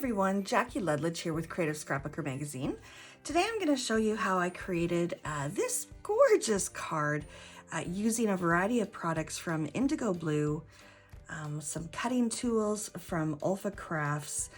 everyone, Jackie Ledlich here with Creative Scrapbooker Magazine. Today I'm going to show you how I created this gorgeous card using a variety of products from Indigo Blue, some cutting tools from Olfa Crafts,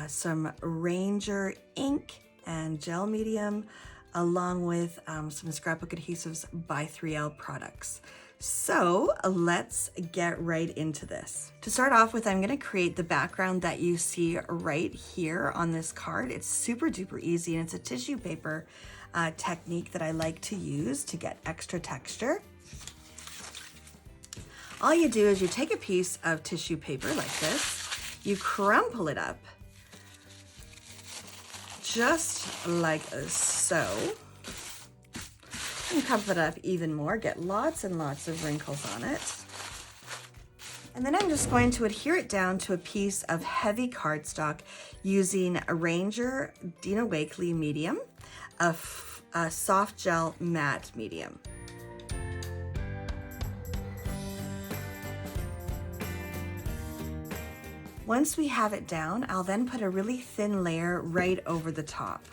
some Ranger ink and gel medium, along with some scrapbook adhesives by 3L products. So let's get right into this. To start off with, I'm going to create the background that you see right here on this card. It's super duper easy, and it's a tissue paper technique that I like to use to get extra texture. All you do is you take a piece of tissue paper like this, you crumple it up just like so. And crumple it up even more, get lots and lots of wrinkles on it. And then I'm just going to adhere it down to a piece of heavy cardstock using a Ranger Dina Wakley medium, a soft gel matte medium. Once we have it down, I'll then put a really thin layer right over the top.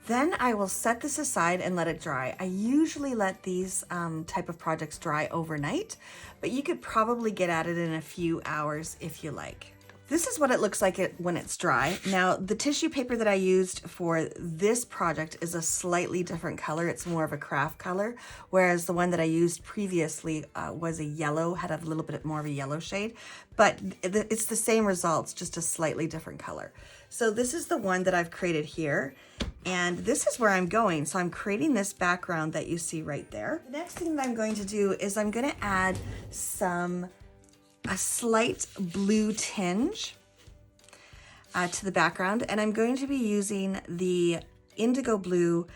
Then I will set this aside and let it dry. I usually let these type of projects dry overnight, but you could probably get at it in a few hours if you like. This is what it looks like when it's dry. Now, the tissue paper that I used for this project is a slightly different color. It's more of a craft color, whereas the one that I used previously was a yellow, had a little bit more of a yellow shade, but it's the same results, just a slightly different color. So this is the one that I've created here, and this is where I'm going. So I'm creating this background that you see right there. The next thing that I'm going to do is I'm going to add a slight blue tinge to the background, and I'm going to be using the Indigo Blue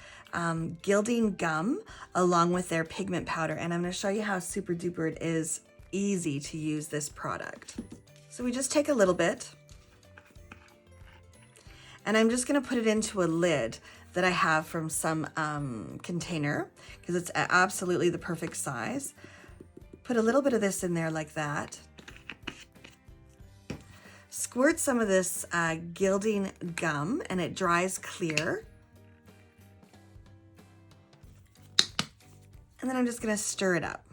gilding gum along with their pigment powder, and I'm going to show you how super duper it is easy to use this product. So we just take a little bit, and I'm just going to put it into a lid that I have from some container, because it's absolutely the perfect size. Put a little bit of this in there like that. Squirt some of this gilding gum, and it dries clear. And then I'm just going to stir it up.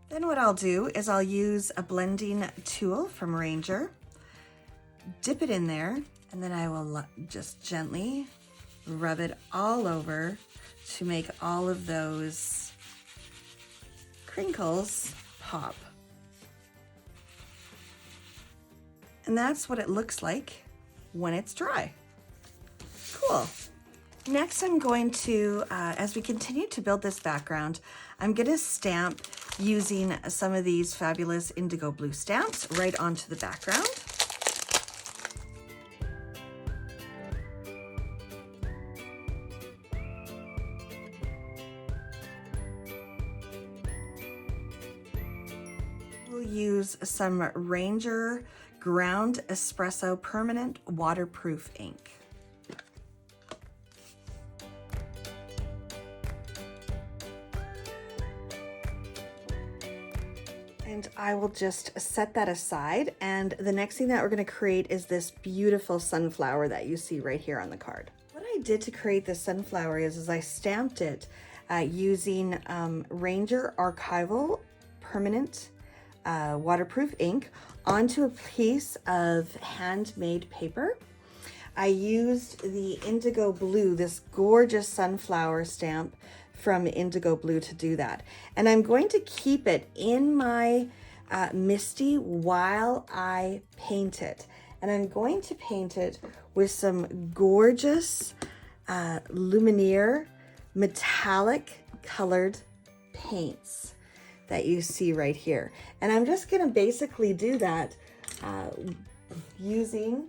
Then what I'll do is I'll use a blending tool from Ranger, dip it in there, and then I will just gently rub it all over to make all of those crinkles pop. And that's what it looks like when it's dry. Cool. Next, I'm going to, as we continue to build this background, I'm going to stamp using some of these fabulous Indigo Blue stamps right onto the background. We'll use some Ranger Ground Espresso Permanent Waterproof ink. And I will just set that aside, and the next thing that we're going to create is this beautiful sunflower that you see right here on the card. What I did to create this sunflower is I stamped it using Ranger Archival Permanent waterproof ink onto a piece of handmade paper. I used the Indigo Blue, this gorgeous sunflower stamp from Indigo Blue, to do that. And I'm going to keep it in my MISTI while I paint it. And I'm going to paint it with some gorgeous Luminaire metallic colored paints that you see right here. And I'm just gonna basically do that using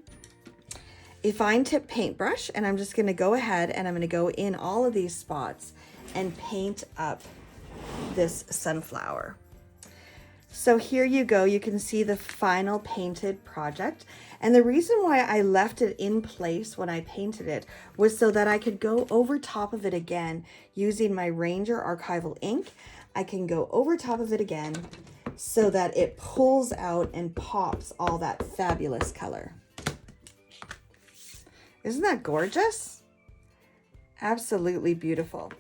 a fine tip paintbrush, and I'm just gonna go ahead and I'm gonna go in all of these spots and paint up this sunflower. So here you go, you can see the final painted project. And the reason why I left it in place when I painted it was so that I could go over top of it again using my Ranger Archival ink. I can go over top of it again so that it pulls out and pops all that fabulous color. Isn't that gorgeous? Absolutely beautiful.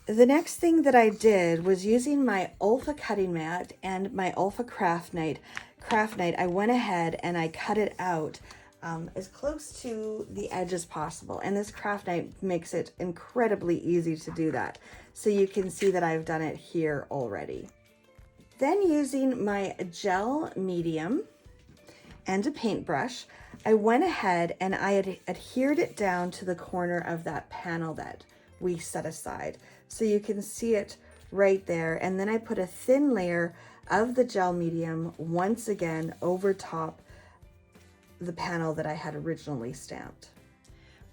The next thing that I did was using my Olfa cutting mat and my Olfa craft knife, I went ahead and I cut it out as close to the edge as possible. And this craft knife makes it incredibly easy to do that. So you can see that I've done it here already. Then using my gel medium and a paintbrush, I went ahead and I had adhered it down to the corner of that panel that we set aside. So you can see it right there. And then I put a thin layer of the gel medium once again over top the panel that I had originally stamped.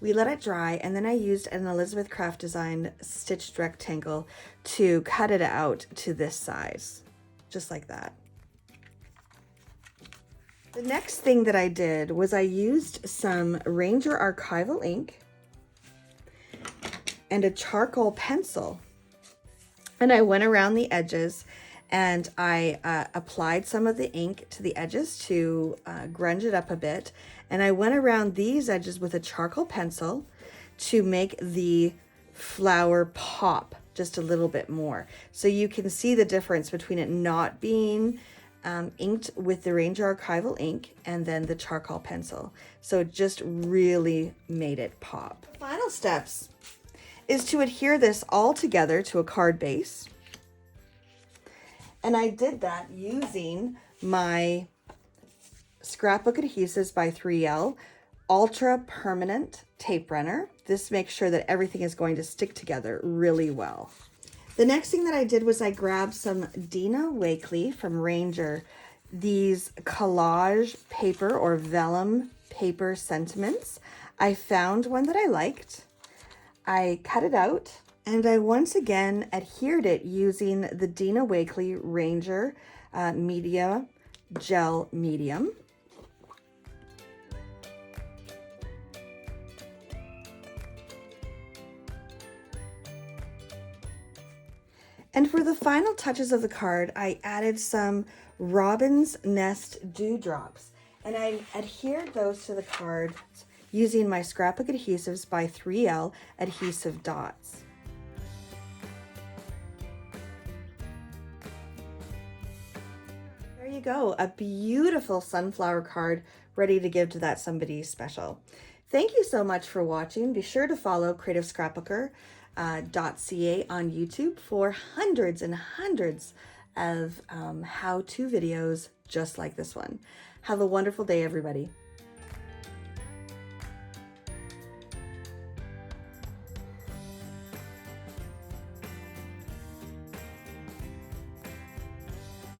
We let it dry, and then I used an Elizabeth Craft Design stitched rectangle to cut it out to this size, just like that. The next thing that I did was I used some Ranger Archival ink and a charcoal pencil, and I went around the edges and I applied some of the ink to the edges to grunge it up a bit, and I went around these edges with a charcoal pencil to make the flower pop just a little bit more. So you can see the difference between it not being inked with the Ranger Archival ink and then the charcoal pencil. So it just really made it pop. Final steps is to adhere this all together to a card base. And I did that using my Scrapbook Adhesives by 3L Ultra Permanent Tape Runner. This makes sure that everything is going to stick together really well. The next thing that I did was I grabbed some Dina Wakley from Ranger, these collage paper or vellum paper sentiments. I found one that I liked. I cut it out and I once again adhered it using the Dina Wakley Ranger Media Gel Medium. And for the final touches of the card, I added some Robin's Nest Dewdrops, and I adhered those to the card using my Scrapbook Adhesives by 3L adhesive dots. There you go, a beautiful sunflower card ready to give to that somebody special. Thank you so much for watching. Be sure to follow Creative Scrapbooker .ca on YouTube for hundreds and hundreds of how-to videos just like this one. Have a wonderful day, everybody.